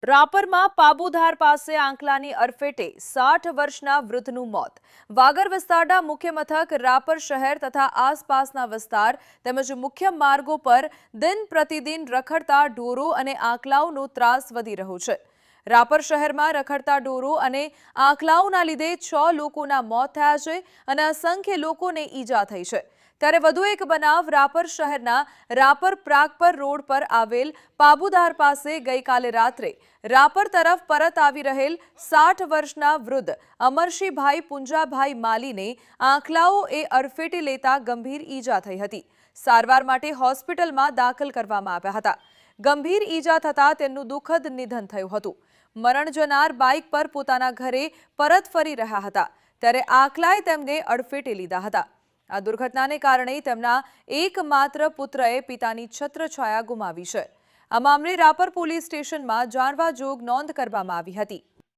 રાપરમાં પાબુધાર પાસે આંકલાની અડફેટે 60 વર્ષના વૃદ્ધનું મોત. વાગર વિસ્તારના મુખ્ય મથક રાપર શહેર તથા આસપાસના વિસ્તાર તેમજ મુખ્ય માર્ગો પર દિન પ્રતિદિન રખડતા ઢોરો અને આંકલાઓનો ત્રાસ વધી રહ્યો છે. રાપર શહેરમાં રખડતા ઢોરો અને આંકલાઓના લીધે 6 લોકોના મોત થયા છે અને અસંખ્ય લોકોને ઈજા થઈ છે. ત્યારે વધુ એક બનાવ રાપર શહેરના રાપર પ્રાગપર રોડ પર આવેલ પાબુધાર પાસે ગઈકાલે રાત્રે રાપર તરફ પરત આવી રહેલ 60 વર્ષના વૃદ્ધ અમરશીભાઈ પુંજાભાઈ માલીને આંકલાઓએ અડફેટે લેતા ગંભીર ઈજા થઈ હતી. સારવાર માટે હોસ્પિટલમાં દાખલ કરવામાં આવ્યા હતા. ગંભીર ઈજા થતાં તેમનું દુઃખદ નિધન થયું હતું. મરણ જનાર બાઇક પર પોતાના ઘરે પરત ફરી રહ્યા હતા ત્યારે આંકલાએ તેમને અડફેટે લીધા હતા. આ દુર્ઘટનાને કારણે તેમના એકમાત્ર પુત્રએ પિતાની છત્રછાયા ગુમાવી છે. આ મામલે રાપર પોલીસ સ્ટેશનમાં જાણવા જોગ નોંધ કરવામાં આવી હતી.